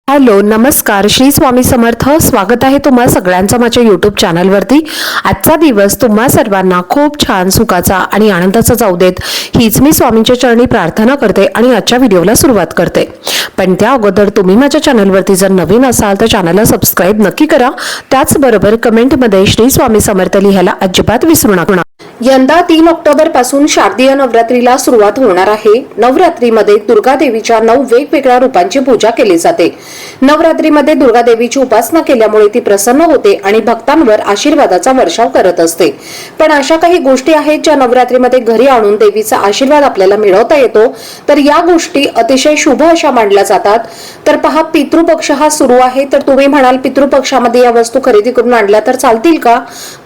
Hello नमस्कार श्री स्वामी समर्थ। स्वागत आहे तुम्हा सगळ्यांचं माझ्या यूट्यूब चॅनलवरती। आजचा दिवस तुम्हा सर्वांना खूप छान सुखाचा आणि आनंदाचा जाऊ देत हीच मी स्वामींच्या चरणी प्रार्थना करते आणि आजच्या व्हिडिओला सुरुवात करते। पण त्या अगोदर तुम्ही माझ्या चॅनलवरती जर नवीन असाल तर चॅनलला सबस्क्राइब नक्की करा। त्याचबरोबर कमेंटमध्ये श्री स्वामी समर्थ लिहायला अजिबात विसरू नका। यंदा 3 ऑक्टोबर पासून शारदीय नवरात्रीला सुरुवात होणार आहे। नवरात्रीमध्ये दुर्गा देवीच्या 9 वेगवेगळ्या रूपांची पूजा केली जाते। नवरात्रीमध्ये दुर्गा देवीची उपासना केल्यामुळे ती प्रसन्न होते आणि भक्तांवर आशीर्वादाचा वर्षाव करत असते। पण अशा काही गोष्टी आहेत ज्या नवरात्रीमध्ये घरी आणून देवीचा आशीर्वाद आपल्याला मिळवता येतो, तर या गोष्टी अतिशय शुभ अशा मानल्या जातात। तर पहा, पितृपक्ष हा सुरू आहे, तर तुम्ही म्हणाल पितृपक्षामध्ये या वस्तू खरेदी करून आणल्या तर चालतील का?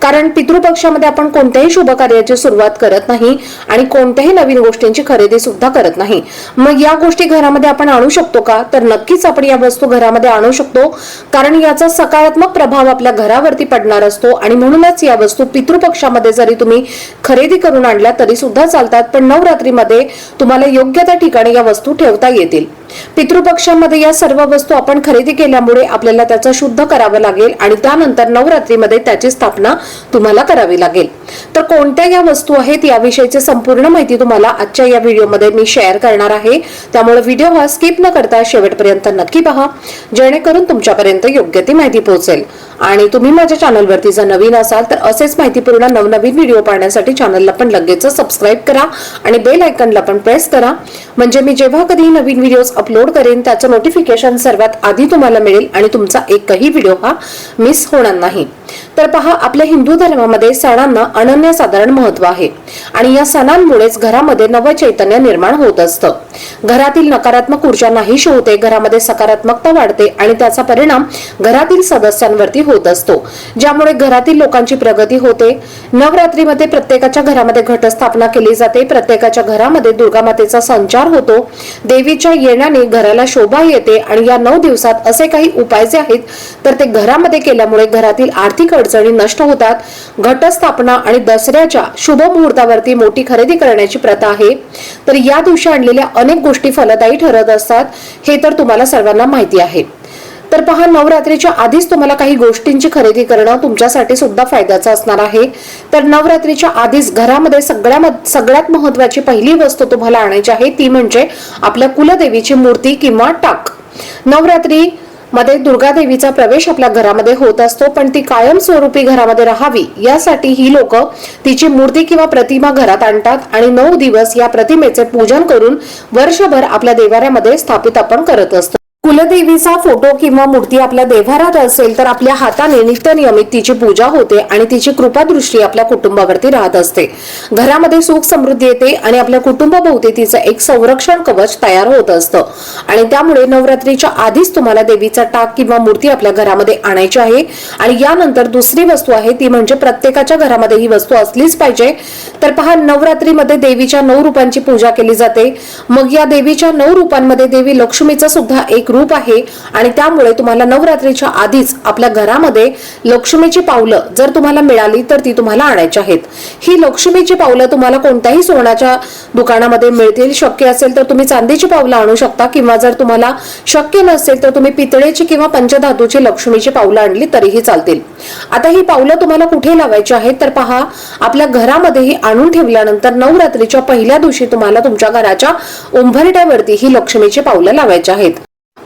कारण पितृपक्षामध्ये आपण कोणत्याही शुभ कार्याची सुरुवात करत नाही आणि कोणत्याही नवीन गोष्टींची खरेदी सुद्धा करत नाही। मग या गोष्टी घरामध्ये आपण आणू शकतो का? तर नक्कीच आपण या वस्तू घरामध्ये आणू शकतो, कारण याचा सकारात्मक प्रभाव आपल्या घरावरती पडणार असतो आणि म्हणूनच या वस्तू पितृपक्षामध्ये जरी तुम्ही खरेदी करून आणल्या तरी सुद्धा चालतात, पण नवरात्रीमध्ये तुम्हाला योग्य त्या ठिकाणी या वस्तू ठेवता येतील। पितृपक्षामध्ये या सर्व वस्तू आपण खरेदी केल्यामुळे आपल्याला त्याचं शुद्ध करावं लागेल आणि त्यानंतर नवरात्रीमध्ये त्याची स्थापना तुम्हाला करावी लागेल। तर कोणत्या या वस्तू आहेत याविषयीची संपूर्ण माहिती तुम्हाला आजच्या या व्हिडिओमध्ये मी शेअर करणार आहे, त्यामुळे व्हिडिओ हा स्किप न करता शेवटपर्यंत नक्की पहा, जेणेकरून तुमच्यापर्यंत योग्य ती माहिती पोहोचेल। आणि तुम्ही माझ्या चॅनलवरती जर नवीन असाल तर असेच माहितीपूर्ण नवनवीन व्हिडिओ पाहण्यासाठी चॅनलला पण लगेच सबस्क्राइब करा आणि बेल आयकॉनला पण प्रेस करा, म्हणजे मी जेव्हा कधी नवीन व्हिडिओज अपलोड करेन त्याचं नोटिफिकेशन सर्वात आधी तुम्हाला मिळेल आणि तुमचा एकही व्हिडिओ हा मिस होणार नाही। तर पहा, आपल्या हिंदू धर्मामध्ये सणांना अनन्यसाधारण महत्त्व आहे आणि या सणांमुळेच घरामध्ये नव चैतन्य निर्माण होत असतं। घरातील नकारात्मक ऊर्जा नाहीशी होते, घरामध्ये सकारात्मकता वाढते आणि त्याचा परिणाम घरातील सदस्यांवरती होत असतो, ज्यामुळे घरातील लोकांची प्रगती होते। नवरात्रीमध्ये प्रत्येकाच्या घरामध्ये घटस्थापना केली जाते, प्रत्येकाच्या घरामध्ये दुर्गा मातेचा संचार होतो, देवीच्या येण्याने घराला शोभा येते आणि या 9 दिवसात असे काही उपाय जे आहेत तर ते घरामध्ये केल्यामुळे घरातील आर्थिक अडचणी नष्ट होतात। घटस्थापना आणि दसऱ्याच्या शुभ मुहूर्तावरती मोठी खरेदी करण्याची प्रथा आहे, तर या दिवशी आणलेल्या अनेक गोष्टी फलदायी ठरत असतात, हे तर तुम्हाला सर्वांना माहिती आहे। तर पहा, नवरात्रीच्या आधीच तुम्हाला काही गोष्टींची खरेदी करणं तुमच्यासाठी सुद्धा फायद्याचं असणार आहे। तर नवरात्रीच्या आधीच घरामध्ये सगळ्यात महत्त्वाची पहिली वस्तू तुम्हाला आणायची आहे, ती म्हणजे आपल्या कुलदेवीची मूर्ती किंवा टाक। नवरात्री मध्ये दुर्गा देवीचा प्रवेश आपल्या घरामध्ये होत असतो, पण ती कायमस्वरूपी घरामध्ये राहावी यासाठी ही लोक तिची मूर्ती किंवा प्रतिमा घरात आणतात आणि 9 दिवस या प्रतिमेचे पूजन करून वर्षभर आपल्या देवाऱ्यामध्ये स्थापित आपण करत असतो। कुलदेवीचा फोटो किंवा मूर्ती आपल्या देव्हारात असेल तर आपल्या हाताने नित्यनियमित तिची पूजा होते आणि तिची कृपादृष्टी आपल्या कुटुंबावरती राहत असते। घरामध्ये सुख समृद्धी येते आणि आपल्या कुटुंबाभोवती तिचं एक संरक्षण कवच तयार होत असतं आणि त्यामुळे नवरात्रीच्या आधीच तुम्हाला देवीचा टाक किंवा मूर्ती आपल्या घरामध्ये आणायची आहे। आणि यानंतर दुसरी वस्तू आहे ती म्हणजे प्रत्येकाच्या घरामध्ये ही वस्तू असलीच पाहिजे। तर पहा, नवरात्रीमध्ये देवीच्या 9 रूपांची पूजा केली जाते, मग या देवीच्या 9 रूपांमध्ये देवी लक्ष्मीचं सुद्धा एक रूप आहे आणि त्यामुळे तुम्हाला नवरात्रीच्या आधीच आपल्या घरामध्ये लक्ष्मीची पावलं जर तुम्हाला मिळाली तर ती तुम्हाला आणायची आहेत। ही लक्ष्मीची पावलं तुम्हाला कोणत्याही सोन्याच्या दुकानामध्ये मिळतील, शक्य असेल तर तुम्ही चांदीची पावलं आणू शकता किंवा जर तुम्हाला शक्य नसेल तर तुम्ही पितळेची किंवा पंचधातूची लक्ष्मीची पावलं आणली तरीही चालतील। आता ही पावलं तुम्हाला कुठे लावायची आहेत तर पहा, आपल्या घरामध्ये ही आणून ठेवल्यानंतर नवरात्रीच्या पहिल्या दिवशी तुम्हाला तुमच्या घराच्या उंबरठ्यावरती ही लक्ष्मीची पावलं लावायची आहेत।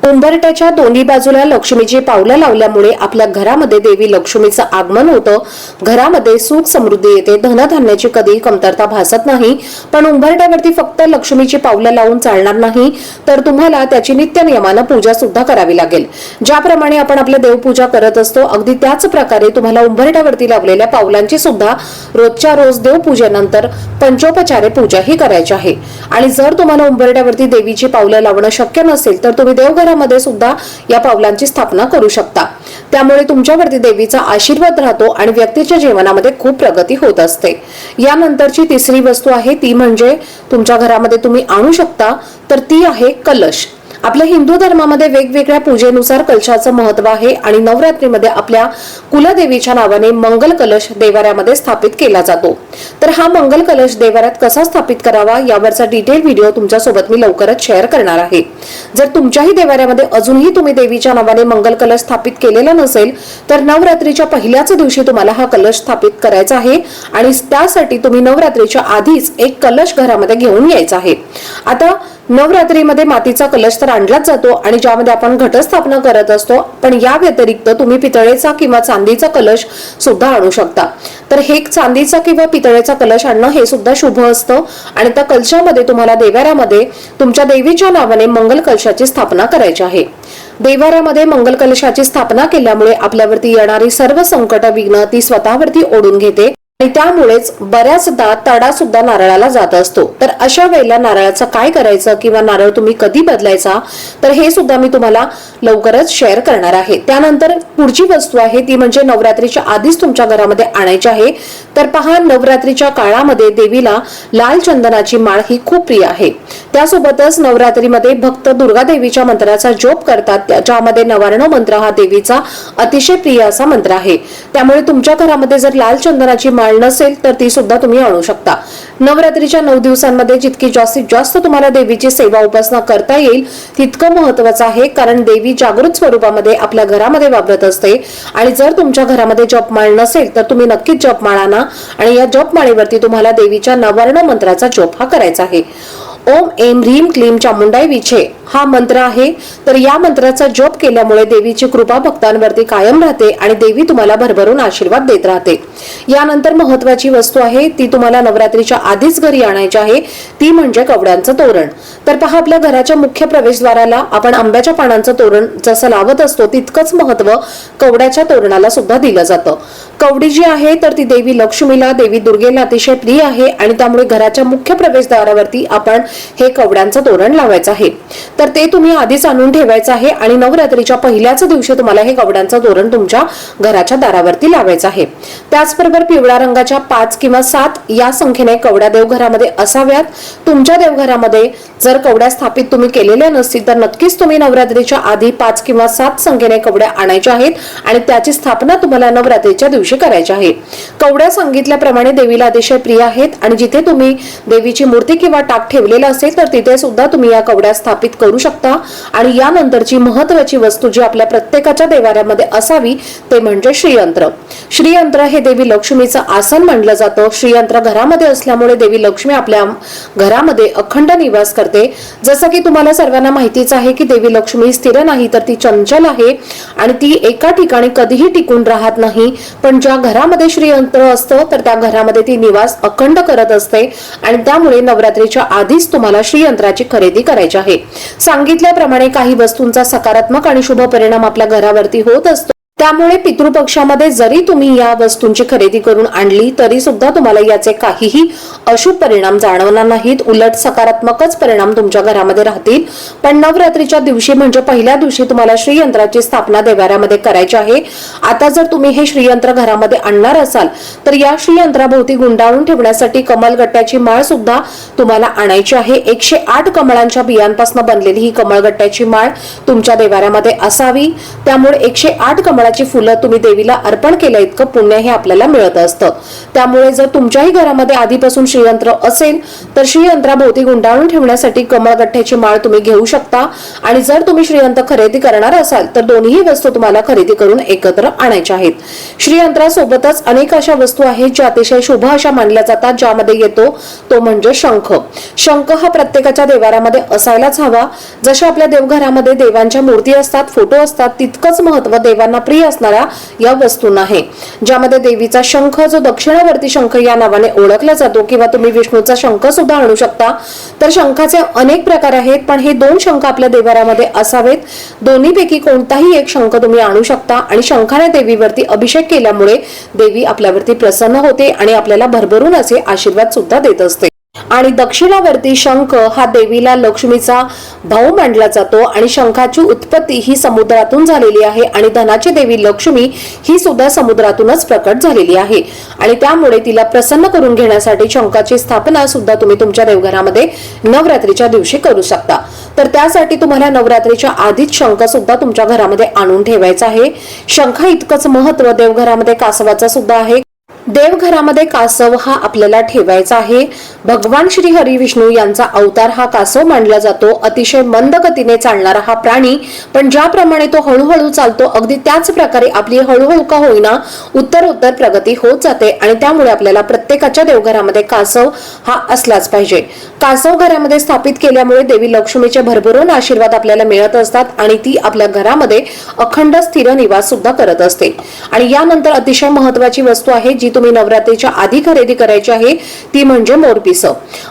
उंबरठ्याच्या दोन्ही बाजूला लक्ष्मीची पावलं लावल्यामुळे आपल्या घरामध्ये देवी लक्ष्मीचं आगमन होतं, घरामध्ये सुख समृद्धी येते, धनधान्याची कधीही कमतरता भासत नाही। पण उंबरठ्यावरती फक्त लक्ष्मीची पावलं लावून चालणार नाही, तर तुम्हाला त्याची नित्य नियमानं पूजा सुद्धा करावी लागेल। ज्याप्रमाणे आपण आपल्या देवपूजा करत असतो अगदी त्याच प्रकारे तुम्हाला उंबरठ्यावरती लावलेल्या पावलांची सुद्धा रोजच्या रोज देवपूजेनंतर पंचोपचारे पूजा ही करायची आहे। आणि जर तुम्हाला उंबरठ्यावरती देवीची पावलं लावणं शक्य नसेल तर तुम्ही देवघरामध्ये सुद्धा या पावलांची स्थापना करू शकता, त्यामुळे तुमच्यावरती देवीचा आशीर्वाद राहतो आणि व्यक्तीच्या जीवनामध्ये खूप प्रगती होत असते। यानंतरची तिसरी वस्तू आहे ती म्हणजे तुमच्या घरामध्ये तुम्ही आणू शकता, तर ती आहे कलश। आपल्या हिंदू धर्मामध्ये वेगवेगळ्या पूजेनुसार कलशाचं महत्त्व आहे आणि नवरात्रीमध्ये आपल्या कुलदेवीच्या नावाने मंगल कलश देवाऱ्यामध्ये स्थापित केला जातो। तर हा मंगल कलश देवाऱ्यात कसा स्थापित करावा यावरचा डिटेल व्हिडिओ तुमच्यासोबत मी लवकरच शेअर करणार आहे। जर तुमच्याही देवाऱ्यामध्ये अजूनही तुम्ही देवीच्या नावाने मंगल कलश स्थापित केलेला नसेल तर नवरात्रीच्या पहिल्याच दिवशी तुम्हाला हा कलश स्थापित करायचा आहे आणि त्यासाठी तुम्ही नवरात्रीच्या आधीच एक कलश घरामध्ये घेऊन यायचा आहे। आता नवरात्रीमध्ये मातीचा कलश तर आणलाच जातो आणि ज्यामध्ये आपण घटस्थापना करत असतो, पण या व्यतिरिक्त तुम्ही पितळेचा किंवा चांदीचा कलश सुद्धा आणू शकता। तर हे चांदीचा किंवा पितळेचा कलश आणणं हे सुद्धा शुभ असतं आणि त्या कलशामध्ये तुम्हाला देवाऱ्यामध्ये तुमच्या देवीच्या नावाने मंगल कलशाची स्थापना करायची आहे। देवाऱ्यामध्ये मंगल कलशाची स्थापना केल्यामुळे आपल्यावरती येणारी सर्व संकट विघ्न ती स्वतःवरती ओढून घेते आणि त्यामुळेच बऱ्याचदा तडा सुद्धा नारळाला जात असतो। तर अशा वेळेला नारळाचं काय करायचं किंवा नारळ तुम्ही कधी बदलायचा तर हे सुद्धा मी तुम्हाला लवकरच शेअर करणार आहे। त्यानंतर पुढची वस्तू आहे ती म्हणजे नवरात्रीच्या आधीच तुमच्या घरामध्ये आणायची आहे। तर पहा, नवरात्रीच्या काळामध्ये देवीला लाल चंदनाची माळ ही खूप प्रिय आहे। त्यासोबतच नवरात्रीमध्ये भक्त दुर्गा देवीच्या मंत्राचा जप करतात, त्याच्यामध्ये नवार्ण मंत्र हा देवीचा अतिशय प्रिय असा मंत्र आहे। त्यामुळे तुमच्या घरामध्ये जर लाल चंदनाची माळ नसेल तर ती सुद्धा तुम्ही आणू शकता। नवरात्रीच्या 9 दिवसांमध्ये जितकी जास्तीत जास्त तुम्हाला देवीची सेवा उपासना करता येईल तितकं महत्त्वाचं आहे, कारण देवी जागृत स्वरूपामध्ये आपल्या घरामध्ये वावरत असते आणि जर तुमच्या घरामध्ये जपमाळ नसेल तर तुम्ही नक्कीच जपमाळ आणा आणि या जपमाळेवरती तुम्हाला देवीच्या नवर्ण मंत्राचा जप हा करायचा आहे। ओम ऐं ह्रीं क्लीं चामुंडाय विचे हा मंत्र आहे। तर या मंत्राचा जप केल्यामुळे देवीची कृपा भक्तांवरती कायम राहते आणि देवी तुम्हाला भरभरून आशीर्वाद देत राहते। यानंतर महत्त्वाची वस्तू आहे ती तुम्हाला नवरात्रीच्या आधीच घरी आणायची आहे, ती म्हणजे कवड्यांचं तोरण। तर पहा, आपल्या घराच्या मुख्य प्रवेशद्वाराला आपण आंब्याच्या पानांचं तोरण जसं लावत असतो तितकंच महत्त्व कवड्याच्या तोरणाला सुद्धा दिलं जातं। कवडी जी आहे तर ती देवी लक्ष्मीला, देवी दुर्गेला अतिशय प्रिय आहे आणि त्यामुळे घराच्या मुख्य प्रवेशद्वारावरती आपण हे कवड्यांचं तोरण लावायचं आहे। तर ते तुम्ही आधीच आणून ठेवायचं आहे आणि नवरात्रीच्या पहिल्याच दिवशी तुम्हाला हे कवड्यांचं तोरण तुमच्या घराच्या दारावरती लावायचं आहे। त्याचबरोबर पिवळ्या रंगाच्या 5 किंवा 7 या संख्येने कवड्या देवघरामध्ये असाव्यात। तुमच्या देवघरामध्ये जर कवड्या स्थापित तुम्ही केलेल्या नसतील तर नक्कीच तुम्ही नवरात्रीच्या आधी 5 किंवा 7 संख्येने कवड्या आणायच्या आहेत आणि त्याची स्थापना तुम्हाला नवरात्रीच्या दिवशी करायची आहे। कवड्या सांगितल्याप्रमाणे देवीला अतिशय प्रिय आहेत आणि जिथे तुम्ही देवीची मूर्ती किंवा टाक ठेवलेला असेल तर तिथे सुद्धा तुम्ही या कवड्या स्थापित करू शकता। आणि यानंतरची महत्त्वाची वस्तू जी आपल्या प्रत्येकाच्या देवाऱ्यामध्ये असावी ते म्हणजे श्रीयंत्र। श्रीयंत्र हे देवी लक्ष्मीचं आसन मानलं जातं। श्रीयंत्र घरामध्ये असल्यामुळे देवी लक्ष्मी आपल्या घरामध्ये अखंड निवास करते। जसं की तुम्हाला सर्वांना माहितीच आहे की देवी लक्ष्मी स्थिर नाही तर ती चंचल आहे आणि ती एका ठिकाणी कधीही टिकून राहत नाही, पण ज्या घरामध्ये श्रीयंत्र असतं तर त्या घरामध्ये ती निवास अखंड करत असते आणि त्यामुळे नवरात्रीच्या आधीच तुम्हाला श्रीयंत्राची खरेदी करायची आहे। सांगितल्याप्रमाणे काही वस्तूंचा सकारात्मक आणि शुभ परिणाम आपल्या घरावरती होत असतो, त्यामुळे पितृपक्षामध्ये जरी तुम्ही या वस्तूंची खरेदी करून आणली तरी सुद्धा तुम्हाला याचे काहीही अशुभ परिणाम जाणवणार नाहीत, उलट सकारात्मकच परिणाम तुमच्या घरामध्ये राहतील। पण नवरात्रीच्या दिवशी म्हणजे पहिल्या दिवशी तुम्हाला श्रीयंत्राची स्थापना देवाऱ्यामध्ये करायची आहे। आता जर तुम्ही हे श्रीयंत्र घरामध्ये आणणार असाल तर या श्रीयंत्राभोवती गुंडाळून ठेवण्यासाठी कमलगट्ट्याची माळ सुद्धा तुम्हाला आणायची आहे। 108 कमळांच्या बियांपासून बनलेली ही कमळगट्ट्याची माळ तुमच्या देवाऱ्यामध्ये असावी। त्यामुळे 108 कमळाची फुलं तुम्ही देवीला अर्पण केलं इतकं पुण्य हे आपल्याला मिळत असतं। त्यामुळे जर तुमच्याही घरामध्ये आधीपासून श्रीयंत्र असेल तर श्रीयंत्राभोवती गुंडाळून ठेवण्यासाठी कमळगट्ट्याची माळ तुम्ही घेऊ शकता आणि जर तुम्ही श्रीयंत्र खरेदी करणार असाल तर दोन्ही वस्तू तुम्हाला खरेदी करून एकत्र आणायच्या आहेत। श्रीयंत्रासोबतच अनेक अशा वस्तू आहेत ज्या अतिशय शुभ अशा मानल्या जातात, ज्यामध्ये येतो तो म्हणजे शंख। शंख हा प्रत्येकाच्या देवाऱ्यामध्ये असायलाच हवा। जशा आपल्या देवघरामध्ये देवांच्या मूर्ती असतात, फोटो असतात, तितकंच महत्त्व देवांना प्रिय असणाऱ्या या वस्तूंना आहे, ज्यामध्ये देवीचा शंख जो दक्षिणावर्ती शंख या नावाने ओळखला जातो किंवा तुम्ही विष्णूचा शंख सुद्धा आणू शकता। तर शंखाचे अनेक प्रकार आहेत, पण हे 2 शंख आपल्या देवाऱ्यामध्ये असावेत। दोन्हीपैकी कोणताही एक शंख तुम्ही आणू शकता आणि शंखाने देवीवरती अभिषेक केल्यामुळे देवी आपल्यावरती प्रसन्न होते आणि आपल्याला भरभरून असे आशीर्वाद सुद्धा देत असते। आणि दक्षिणावर्ती शंख हा देवीला लक्ष्मीचा भाऊ मानला जातो आणि शंखाची उत्पत्ती ही समुद्रातून झालेली आहे आणि धनाची देवी लक्ष्मी ही सुद्धा समुद्रातूनच प्रकट झालेली आहे आणि त्यामुळे तिला प्रसन्न करून घेण्यासाठी शंखाची स्थापना सुद्धा तुम्ही तुमच्या देवघरामध्ये नवरात्रीच्या दिवशी करू शकता। तर त्यासाठी तुम्हाला नवरात्रीच्या आधीच शंख सुद्धा तुमच्या घरामध्ये आणून ठेवायचा आहे। शंखा इतकंच महत्व देवघरामध्ये कासवाचा सुद्धा आहे। देवघरामध्ये कासव हा आपल्याला ठेवायचा आहे। भगवान श्री हरी विष्णू यांचा अवतार हा कासव मानला जातो। अतिशय मंद गतीने चालणारा हा प्राणी, पण ज्याप्रमाणे तो हळूहळू चालतो अगदी त्याच प्रकारे आपली हळूहळू का होईना उत्तरोत्तर प्रगती होत जाते आणि त्यामुळे आपल्याला प्रत्येकाच्या देवघरामध्ये कासव हा असलाच पाहिजे। कासव घरामध्ये स्थापित केल्यामुळे देवी लक्ष्मीचे भरभरून आशीर्वाद आपल्याला मिळत असतात आणि ती आपल्या घरामध्ये अखंड स्थिर निवास सुद्धा करत असते। आणि यानंतर अतिशय महत्त्वाची वस्तू आहे जी तुम्ही नवरात्रीच्या आधी खरेदी करायची आहे ती म्हणजे मोरपिस।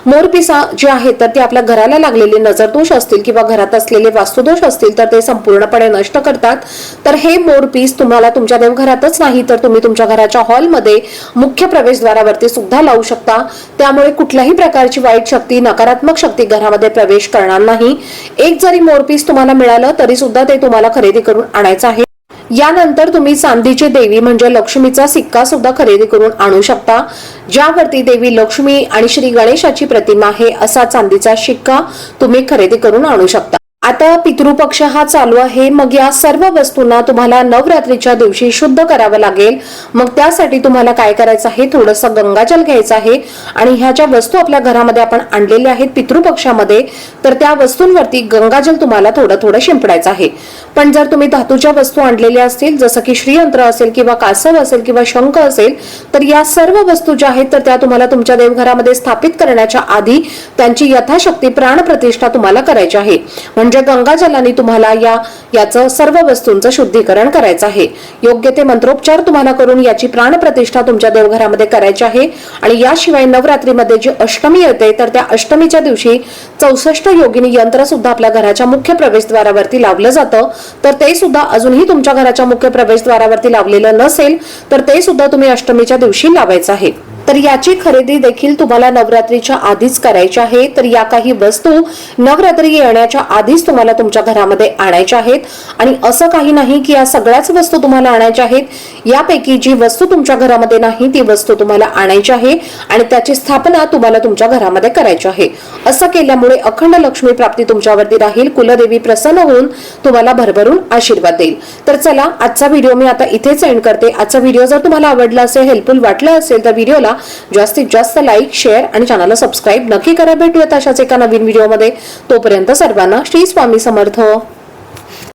मोरपिस जे आहे तर ते आपल्या घराला लागलेले नजरदोष असतील किंवा घरात असलेले वास्तुदोष असतील तर ते संपूर्णपणे नष्ट करतात। तर हे मोरपिस तुम्हाला तुमच्या देवघरातच नाही तर तुम्ही तुमच्या घराच्या हॉलमध्ये मुख्य प्रवेशद्वारावरती सुद्धा लावू शकता। त्यामुळे कुठल्याही प्रकारची वाईट शक्ती नकारात्मक शक्ती घरामध्ये प्रवेश करणार नाही। एक जरी मोरपिस तुम्हाला मिळालं तरी सुद्धा ते तुम्हाला खरेदी करून आणायचं आहे। यानंतर तुम्ही चांदीची देवी म्हणजे लक्ष्मीचा सिक्का सुद्धा खरेदी करून आणू शकता, ज्यावरती देवी लक्ष्मी आणि श्री गणेशाची प्रतिमा आहे असा चांदीचा शिक्का तुम्ही खरेदी करून आणू शकता। आता पितृपक्ष हा चालू आहे, मग या सर्व वस्तूंना तुम्हाला नवरात्रीच्या दिवशी शुद्ध करावं लागेल। मग त्यासाठी तुम्हाला काय करायचं आहे, थोडंसं गंगाजल घ्यायचं आहे आणि ह्या ज्या वस्तू आपल्या घरामध्ये आपण आणलेल्या आहेत पितृपक्षामध्ये तर त्या वस्तूंवरती गंगाजल तुम्हाला थोडं थोडं शिंपडायचं आहे। पण जर तुम्ही धातूच्या वस्तू आणलेल्या असतील जसं की श्रीयंत्र असेल किंवा कासव असेल किंवा शंख असेल तर या सर्व वस्तू ज्या आहेत तर त्या तुम्हाला तुमच्या देवघरामध्ये स्थापित करण्याच्या आधी त्यांची यथाशक्ती प्राणप्रतिष्ठा तुम्हाला करायची आहे। म्हणजे गंगाजलाने तुम्हाला याचं सर्व वस्तूंचं शुद्धीकरण करायचं आहे। योग्य ते मंत्रोपचार तुम्हाला करून याची प्राणप्रतिष्ठा तुमच्या देवघरामध्ये करायची आहे। आणि याशिवाय नवरात्रीमध्ये जी अष्टमी येते तर त्या अष्टमीच्या दिवशी 64 योगिनी यंत्र सुद्धा आपल्या घराच्या मुख्य प्रवेशद्वारावरती लावलं जातं। तर ते सुद्धा अजूनही तुमच्या घराच्या मुख्य प्रवेशद्वारावरती लावलेलं नसेल तर ते सुद्धा तुम्ही अष्टमीच्या दिवशी लावायचं आहे। तर याची खरेदी देखील तुम्हाला नवरात्रीच्या आधीच करायची आहे। तर या काही वस्तू नवरात्री येण्याच्या आधीच तुम्हाला तुमच्या घरामध्ये आणायच्या आहेत आणि असं काही नाही की या सगळ्याच वस्तू तुम्हाला आणायच्या आहेत। यापैकी जी वस्तू तुमच्या घरामध्ये नाही ती वस्तू तुम्हाला आणायची आहे आणि त्याची स्थापना तुम्हाला तुमच्या घरामध्ये करायची आहे। असं केल्यामुळे अखंड लक्ष्मी प्राप्ती तुमच्यावरती राहील, कुलदेवी प्रसन्न होऊन तुम्हाला भरभरून आशीर्वाद देईल। तर चला आजचा व्हिडिओ मी आता इथेच एंड करते। आजचा व्हिडिओ जर तुम्हाला आवडला असेल, हेल्पफुल वाटला असेल तर व्हिडिओला जास्तीत जास्त लाईक, शेअर आणि चॅनलला सबस्क्राइब नक्की करा। भेटूयात अशाच एका नवीन व्हिडिओमध्ये। तोपर्यंत सर्वांना श्री स्वामी समर्थ।